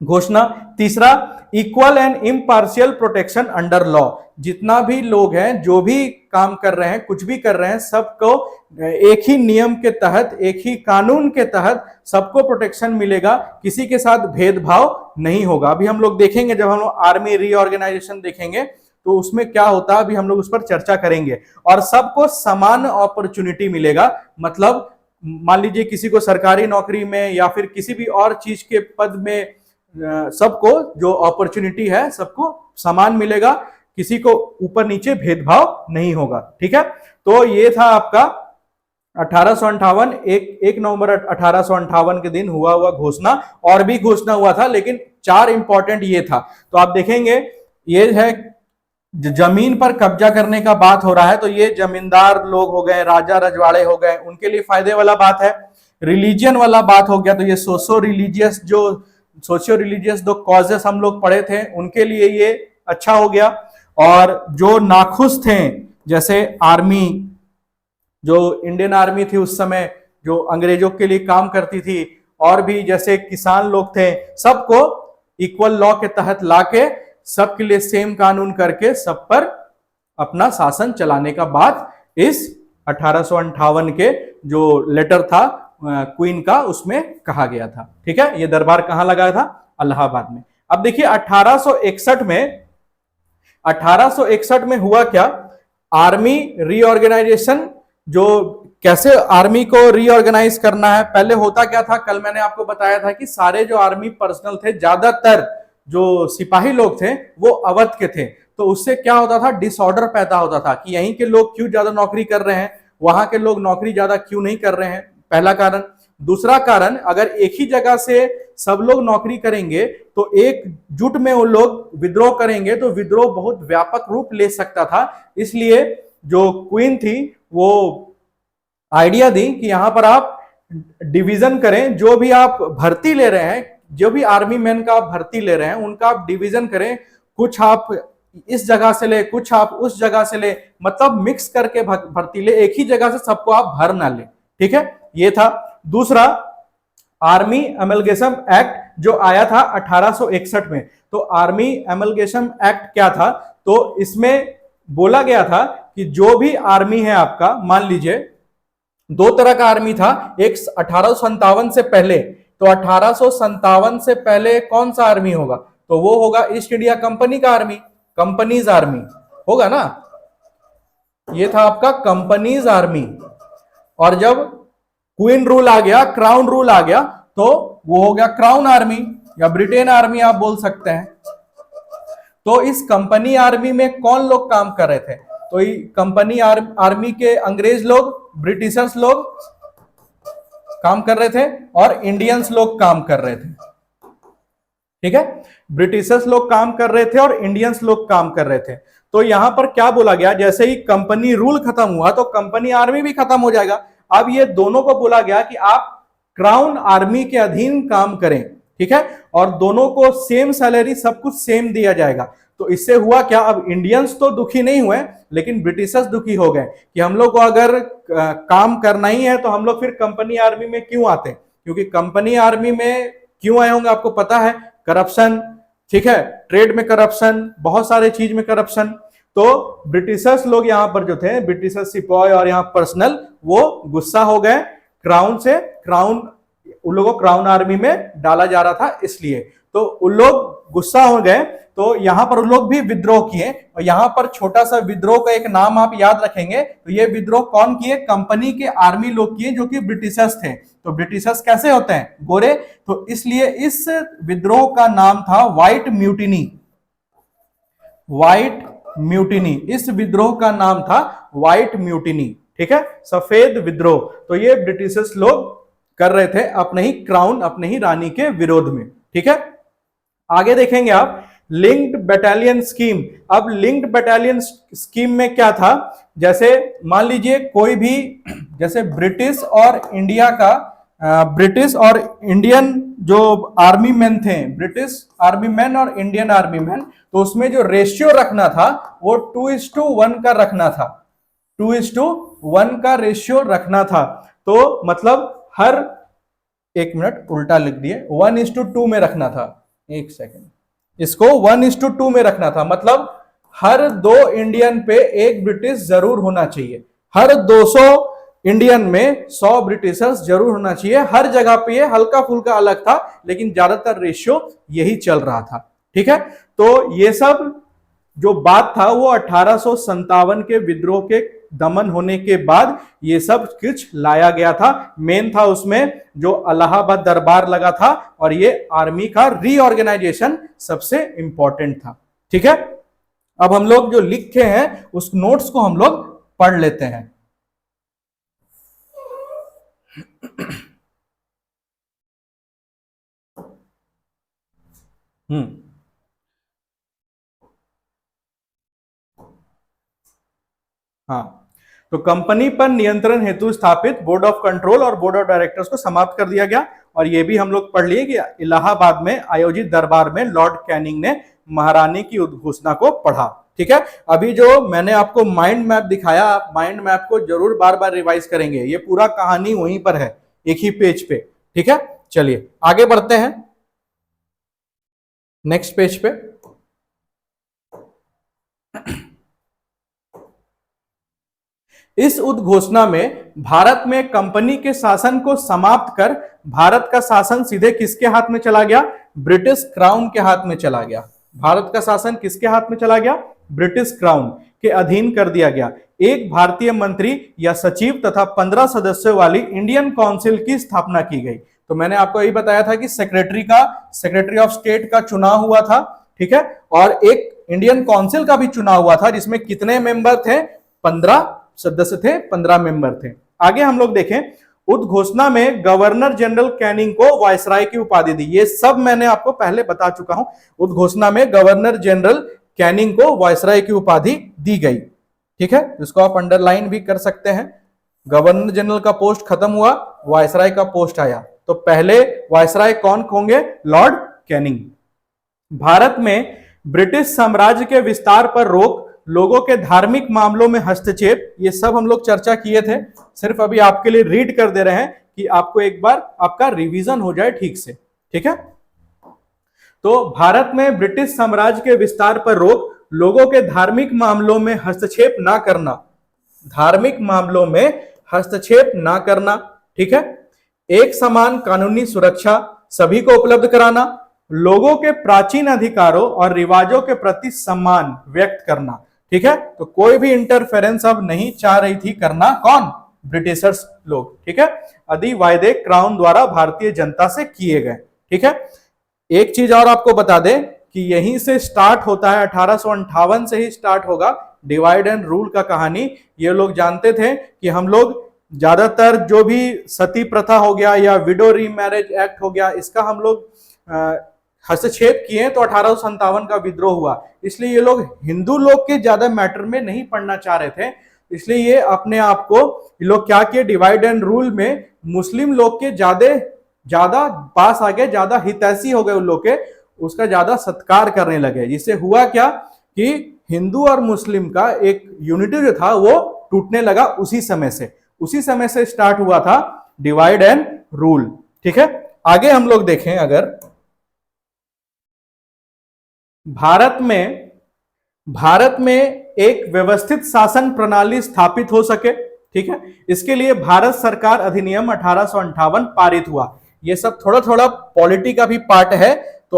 घोषणा। तीसरा, equal and impartial protection under law. जितना भी लोग हैं, जो भी काम कर रहे हैं, कुछ भी कर रहे हैं, सबको एक ही नियम के तहत, एक ही कानून के तहत सबको प्रोटेक्शन मिलेगा, किसी के साथ भेदभाव नहीं होगा। अभी हम लोग देखेंगे, जब हम लोग आर्मी रीऑर्गेनाइजेशन देखेंगे तो उसमें क्या होता है, अभी हम लोग उस पर चर्चा करेंगे। और सबको समान अपॉर्चुनिटी मिलेगा। मतलब मान लीजिए किसी को सरकारी नौकरी में या फिर किसी भी और चीज के पद में, सबको जो अपॉर्चुनिटी है सबको समान मिलेगा, किसी को ऊपर नीचे भेदभाव नहीं होगा। ठीक है, तो ये था आपका 1858, 1 नवंबर 1858 के दिन हुआ घोषणा। और भी घोषणा हुआ था, लेकिन 4 इंपॉर्टेंट ये था। तो आप देखेंगे, ये है जमीन पर कब्जा करने का बात हो रहा है, तो ये जमींदार लोग हो गए, राजा रजवाड़े हो गए, उनके लिए फायदे वाला बात है। रिलीजियन वाला बात हो गया, तो ये सोशियो रिलीजियस दो कॉजेस हम लोग पढ़े थे, उनके लिए ये अच्छा हो गया। और जो नाखुश थे, जैसे आर्मी, जो इंडियन आर्मी थी उस समय, जो अंग्रेजों के लिए काम करती थी, और भी जैसे किसान लोग थे, सबको इक्वल लॉ के तहत लाके सबके लिए सेम कानून करके सब पर अपना शासन चलाने का बात इस 1858 के जो लेटर था क्वीन का, उसमें कहा गया था। ठीक है, ये दरबार कहां लगाया था, इलाहाबाद में। अब देखिए 1861 में हुआ क्या, आर्मी रीऑर्गेनाइजेशन, जो कैसे आर्मी को रीऑर्गेनाइज करना है। पहले होता क्या था, कल मैंने आपको बताया था कि सारे जो आर्मी पर्सनल थे, ज्यादातर जो सिपाही लोग थे वो अवध के थे। तो उससे क्या होता था, डिसऑर्डर पैदा होता था कि यहीं के लोग क्यों ज्यादा नौकरी कर रहे हैं, वहां के लोग नौकरी ज्यादा क्यों नहीं कर रहे हैं, पहला कारण। दूसरा कारण, अगर एक ही जगह से सब लोग नौकरी करेंगे तो एकजुट में वो लोग विद्रोह करेंगे तो विद्रोह बहुत व्यापक रूप ले सकता था। इसलिए जो क्वीन थी वो आइडिया दी कि यहां पर आप डिवीजन करें, जो भी आप भर्ती ले रहे हैं, जो भी आर्मी मैन का आप भर्ती ले रहे हैं उनका आप डिवीजन करें, कुछ आप इस जगह से ले, कुछ आप उस जगह से ले, मतलब मिक्स करके भर्ती ले, एक ही जगह से सबको आप भर ना ले। ठीक है, ये था। दूसरा, आर्मी एमलगेशन एक्ट जो आया था 1861 में। तो आर्मी एमलगेशन एक्ट क्या था, तो इसमें बोला गया था कि जो भी आर्मी है आपका, मान लीजिए दो तरह का आर्मी था, एक 1857 से पहले, तो 1857 से पहले कौन सा आर्मी होगा, तो वो होगा ईस्ट इंडिया कंपनी का आर्मी, कंपनीज आर्मी होगा ना, ये था आपका कंपनीज आर्मी। और जब क्वीन रूल आ गया, क्राउन रूल आ गया, तो वो हो गया क्राउन आर्मी या ब्रिटेन आर्मी आप बोल सकते हैं। तो इस कंपनी आर्मी में कौन लोग काम कर रहे थे, तो कंपनी आर्मी के अंग्रेज लोग, ब्रिटिशर्स लोग काम कर रहे थे और इंडियंस लोग काम कर रहे थे। ठीक है, ब्रिटिशर्स लोग काम कर रहे थे और इंडियंस लोग काम कर रहे थे। तो यहां पर क्या बोला गया, जैसे ही कंपनी रूल खत्म हुआ तो कंपनी आर्मी भी खत्म हो जाएगा। अब ये दोनों को बोला गया कि आप क्राउन आर्मी के अधीन काम करें। ठीक है, और दोनों को सेम सैलरी, सब कुछ सेम दिया जाएगा। तो इससे हुआ क्या, अब इंडियंस तो दुखी नहीं हुए लेकिन ब्रिटिशर्स दुखी हो गए कि हम लोग को अगर काम करना ही है तो हम लोग फिर कंपनी आर्मी में क्यों आते हैं, क्योंकि कंपनी आर्मी में क्यों आए होंगे आपको पता है, करप्शन। ठीक है, ट्रेड में करप्शन, बहुत सारे चीज में करप्शन। तो ब्रिटिशर्स लोग यहाँ पर जो थे, ब्रिटिशर्स सिपाही और यहाँ पर्सनल, वो गुस्सा हो गए क्राउन से, क्राउन उन लोगों को क्राउन आर्मी में डाला जा रहा था इसलिए। तो उन लोग गुस्सा हो गए, तो यहां पर उन लोग भी विद्रोह किए। और यहां पर छोटा सा विद्रोह का एक नाम आप याद रखेंगे, तो ये विद्रोह कौन किए, कंपनी के आर्मी लोग किए जो कि ब्रिटिशर्स थे। तो ब्रिटिशर्स कैसे होते हैं, गोरे, तो इसलिए इस विद्रोह का नाम था व्हाइट म्यूटिनी। व्हाइट म्यूटिनी, इस विद्रोह का नाम था व्हाइट म्यूटिनी। ठीक है, सफेद विद्रोह। तो ये ब्रिटिशर्स लोग कर रहे थे अपने ही क्राउन, अपने ही रानी के विरोध में। ठीक है, आगे देखेंगे आप लिंक्ड बटालियन स्कीम। अब लिंक्ड बटालियन स्कीम में क्या था, जैसे मान लीजिए कोई भी, जैसे ब्रिटिश और इंडिया का, ब्रिटिश और इंडियन जो आर्मी मैन थे, ब्रिटिश आर्मी मैन और इंडियन आर्मी मैन, तो उसमें जो रेशियो रखना था वो 2:1 का रखना था, 2:1 का रेशियो रखना था। तो मतलब हर, एक मिनट उल्टा लिख दिए, 1:2 में रखना था, एक सेकेंड, इसको 1:2 में रखना था। मतलब हर 2 इंडियन पे 1 ब्रिटिश जरूर होना चाहिए, हर 200 इंडियन में 100 ब्रिटिशर्स जरूर होना चाहिए। हर जगह पे ये हल्का फुल्का अलग था लेकिन ज्यादातर रेशियो यही चल रहा था। ठीक है, तो ये सब जो बात था वो 1857 के विद्रोह के दमन होने के बाद ये सब कुछ लाया गया था। मेन था उसमें जो इलाहाबाद दरबार लगा था और ये आर्मी का रीऑर्गेनाइजेशन सबसे इंपॉर्टेंट था। ठीक है, अब हम लोग जो लिखे हैं उस नोट्स को हम लोग पढ़ लेते हैं। हाँ, तो कंपनी पर नियंत्रण हेतु स्थापित बोर्ड ऑफ कंट्रोल और बोर्ड ऑफ डायरेक्टर्स को समाप्त कर दिया गया। और ये भी हम लोग पढ़ लिए कि इलाहाबाद में आयोजित दरबार में लॉर्ड कैनिंग ने महारानी की उद्घोषणा को पढ़ा। ठीक है, अभी जो मैंने आपको माइंड मैप दिखाया, आप माइंड मैप को जरूर बार बार रिवाइज करेंगे, ये पूरा कहानी वहीं पर है, एक ही पेज पे। ठीक है, चलिए आगे बढ़ते हैं नेक्स्ट पेज पे। इस उद्घोषणा में भारत में कंपनी के शासन को समाप्त कर भारत का शासन सीधे किसके हाथ में चला गया, ब्रिटिश क्राउन के हाथ में चला गया। भारत का शासन किसके हाथ में चला गया, ब्रिटिश क्राउन। के अधीन कर दिया गया। एक भारतीय मंत्री या सचिव तथा 15 सदस्यों वाली इंडियन काउंसिल की स्थापना की गई। तो मैंने आपको यही बताया था कि सेक्रेटरी ऑफ स्टेट का चुनाव हुआ था, ठीक है, और एक इंडियन काउंसिल का भी चुनाव हुआ था जिसमें कितने मेंबर थे? 15 सदस्य थे, 15 मेंबर थे। आगे हम लोग देखें, उद्घोषणा में गवर्नर जनरल कैनिंग को वायसराय की उपाधि दी। ये सब मैंने आपको पहले बता चुका हूं। उद्घोषणा में गवर्नर जनरल कैनिंग को वायसराय की उपाधि दी गई, ठीक है, इसको आप अंडरलाइन भी कर सकते हैं। गवर्नर जनरल का पोस्ट खत्म हुआ, वायसराय का पोस्ट आया, तो पहले वायसराय कौन होंगे? Lord Canning. भारत में ब्रिटिश साम्राज्य के विस्तार पर रोक, लोगों के धार्मिक मामलों में हस्तक्षेप, ये सब हम लोग चर्चा किए थे। सिर्फ अभी आपके लिए रीड कर दे रहे हैं कि आपको एक बार आपका रिवीजन हो जाए ठीक से, ठीक है। तो भारत में ब्रिटिश साम्राज्य के विस्तार पर रोक, लोगों के धार्मिक मामलों में हस्तक्षेप ना करना, धार्मिक मामलों में हस्तक्षेप ना करना, ठीक है। एक समान कानूनी सुरक्षा सभी को उपलब्ध कराना, लोगों के प्राचीन अधिकारों और रिवाजों के प्रति सम्मान व्यक्त करना, ठीक है। तो कोई भी इंटरफेरेंस अब नहीं चाह रही थी करना, कौन? ब्रिटिशर्स लोग, ठीक है। आदि वायदे क्राउन द्वारा भारतीय जनता से किए गए, ठीक है। एक चीज और आपको बता दें कि यहीं से स्टार्ट होता है, 1858 से ही स्टार्ट होगा डिवाइड एंड रूल का कहानी। ये लोग जानते थे कि हम लोग ज्यादातर जो भी सती प्रथा हो गया या विडो रीमैरिज एक्ट हो गया, इसका हम लोग हस्तक्षेप किए, तो 1857 का विद्रोह हुआ। इसलिए ये लोग हिंदू लोग के ज्यादा मैटर में नहीं पढ़ना चाह रहे थे, इसलिए ये अपने आप को ये लोग क्या किए, डिवाइड एंड रूल में मुस्लिम लोग के ज्यादा पास आ गए, ज्यादा हितैषी हो गए उन लोग के, उसका ज्यादा सत्कार करने लगे। जिससे हुआ क्या कि हिंदू और मुस्लिम का एक यूनिटी जो था वो टूटने लगा। उसी समय से स्टार्ट हुआ था डिवाइड एंड रूल, ठीक है। आगे हम लोग देखें, अगर भारत में एक व्यवस्थित शासन प्रणाली स्थापित हो सके, ठीक है, इसके लिए भारत सरकार अधिनियम 1858 पारित हुआ। ये सब थोड़ा थोड़ा पॉलिटी का भी पार्ट है, तो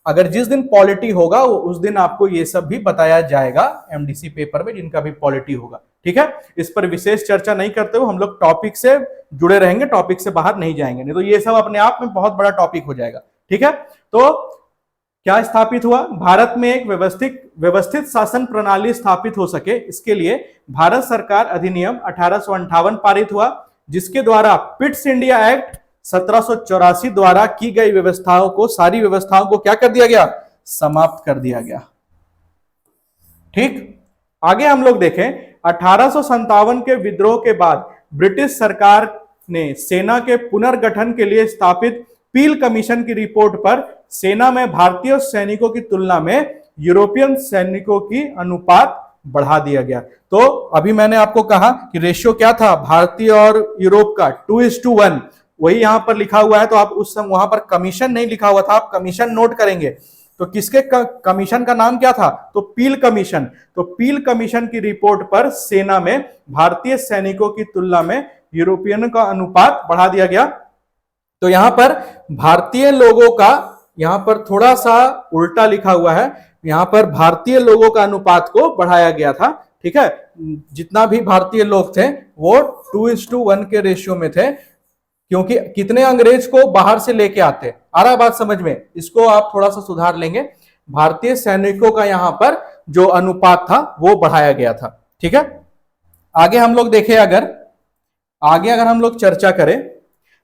अगर जिस दिन पॉलिटी होगा उस दिन आपको ये सब भी बताया जाएगा एमडीसी पेपर में, जिनका भी पॉलिटी होगा, ठीक है। इस पर विशेष चर्चा नहीं करते हुए हम लोग टॉपिक से जुड़े रहेंगे, टॉपिक से बाहर नहीं जाएंगे, नहीं तो ये सब अपने आप में बहुत बड़ा टॉपिक हो जाएगा, ठीक है। तो क्या स्थापित हुआ? भारत में एक व्यवस्थित शासन प्रणाली स्थापित हो सके, इसके लिए भारत सरकार अधिनियम 1858 पारित हुआ, जिसके द्वारा पिट्स इंडिया एक्ट 1784 द्वारा की गई सारी व्यवस्थाओं को क्या कर दिया गया? समाप्त कर दिया गया, ठीक। आगे हम लोग देखें, 1857 के विद्रोह के बाद ब्रिटिश सरकार ने सेना के पुनर्गठन के लिए स्थापित पील कमीशन की रिपोर्ट पर सेना में भारतीय सैनिकों की तुलना में यूरोपियन सैनिकों की अनुपात बढ़ा दिया गया। तो अभी मैंने आपको कहा कि रेशियो क्या था भारतीय और यूरोप का, 2:1, वही यहां पर लिखा हुआ है। तो आप उस समय वहां पर कमीशन नहीं लिखा हुआ था, आप कमीशन नोट करेंगे। तो किसके कमीशन का नाम क्या था? तो पील कमीशन। तो पील कमीशन की रिपोर्ट पर सेना में भारतीय सैनिकों की तुलना में यूरोपियन का अनुपात बढ़ा दिया गया। तो यहां पर भारतीय लोगों का, यहां पर थोड़ा सा उल्टा लिखा हुआ है, यहां पर भारतीय लोगों का अनुपात को बढ़ाया गया था, ठीक है। जितना भी भारतीय लोग थे वो 2:1 के रेशियो में थे, क्योंकि कितने अंग्रेज को बाहर से लेके आते। आ रहा बात समझ में? इसको आप थोड़ा सा सुधार लेंगे। भारतीय सैनिकों का यहां पर जो अनुपात था वो बढ़ाया गया था, ठीक है। आगे हम लोग देखें, अगर हम लोग चर्चा करें,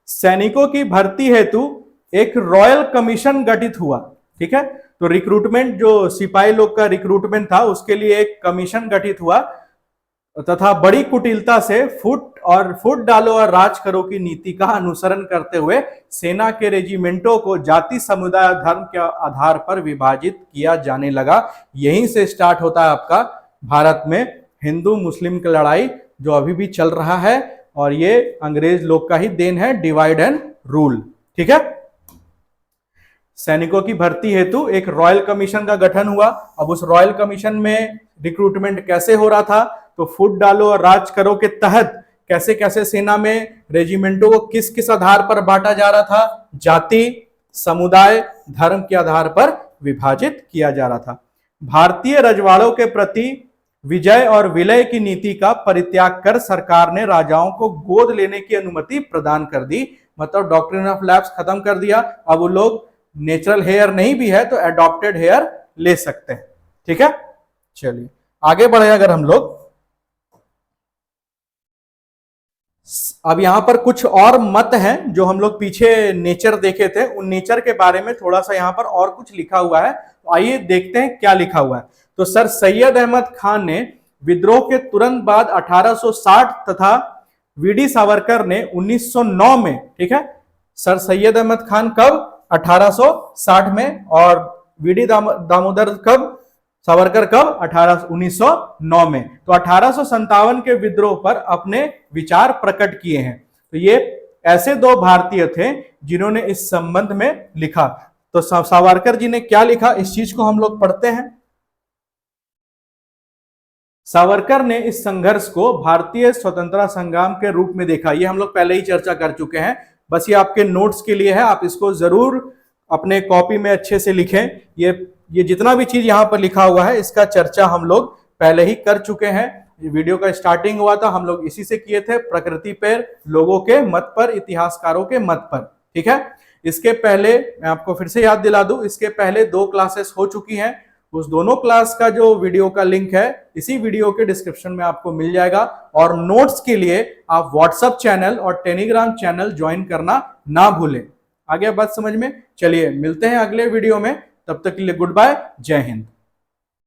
सैनिकों की भर्ती हेतु एक रॉयल कमीशन गठित हुआ, ठीक है। तो रिक्रूटमेंट, जो सिपाही लोग का रिक्रूटमेंट था, उसके लिए एक कमीशन गठित हुआ तथा बड़ी कुटिलता से फुट डालो और राज करो की नीति का अनुसरण करते हुए सेना के रेजिमेंटों को जाति, समुदाय और धर्म के आधार पर विभाजित किया जाने लगा। यहीं से स्टार्ट होता है आपका भारत में हिंदू मुस्लिम की लड़ाई, जो अभी भी चल रहा है, और ये अंग्रेज लोग का ही देन है, डिवाइड एंड रूल, ठीक है। सैनिकों की भर्ती हेतु एक रॉयल कमीशन का गठन हुआ। अब उस रॉयल कमीशन में रिक्रूटमेंट कैसे हो रहा था? तो फुट डालो और राज करो के तहत कैसे कैसे सेना में रेजिमेंटों को किस किस आधार पर बांटा जा रहा था? जाति, समुदाय, धर्म के आधार पर विभाजित किया जा रहा था। भारतीय रजवाड़ों के प्रति विजय और विलय की नीति का परित्याग कर सरकार ने राजाओं को गोद लेने की अनुमति प्रदान कर दी। मतलब डॉक्ट्रिन ऑफ लैप्स खत्म कर दिया। अब वो लोग नेचुरल हेयर नहीं भी है तो एडॉप्टेड हेयर ले सकते हैं। ठीक है, चलिए आगे बढ़े अगर हम लोग, अब यहां पर कुछ और मत हैं जो हम लोग पीछे नेचर देखे थे, उन नेचर के बारे में थोड़ा सा यहां पर और कुछ लिखा हुआ है, तो आइए देखते हैं क्या लिखा हुआ है। तो सर सैयद अहमद खान ने विद्रोह के तुरंत बाद 1860 तथा वीडी सावरकर ने 1909 में, ठीक है, सर सैयद अहमद खान कब 1860 में और वीडी दामोदर कब, सावरकर कब 1909 में। तो 1857 के विद्रोह पर अपने विचार प्रकट किए हैं। तो ये ऐसे दो भारतीय थे जिन्होंने इस संबंध में लिखा। तो सावरकर जी ने क्या लिखा, इस चीज को हम लोग पढ़ते हैं। सावरकर ने इस संघर्ष को भारतीय स्वतंत्रता संग्राम के रूप में देखा। ये हम लोग पहले ही चर्चा कर चुके हैं, बस ये आपके नोट्स के लिए है, आप इसको जरूर अपने कॉपी में अच्छे से लिखें। ये जितना भी चीज यहां पर लिखा हुआ है इसका चर्चा हम लोग पहले ही कर चुके हैं। वीडियो का स्टार्टिंग हुआ था, हम लोग इसी से किए थे, प्रकृति पर, लोगों के मत पर, इतिहासकारों के मत पर। ठीक है, इसके पहले मैं आपको फिर से याद दिला दूं, इसके पहले 2 क्लासेस हो चुकी हैं। उस दोनों क्लास का जो वीडियो का लिंक है इसी वीडियो के डिस्क्रिप्शन में आपको मिल जाएगा। और नोट्स के लिए आप व्हाट्सएप चैनल और टेलीग्राम चैनल ज्वाइन करना ना भूलें। आ गया बात समझ में? चलिए मिलते हैं अगले वीडियो में, तब तक के लिए गुड बाय, जय हिंद।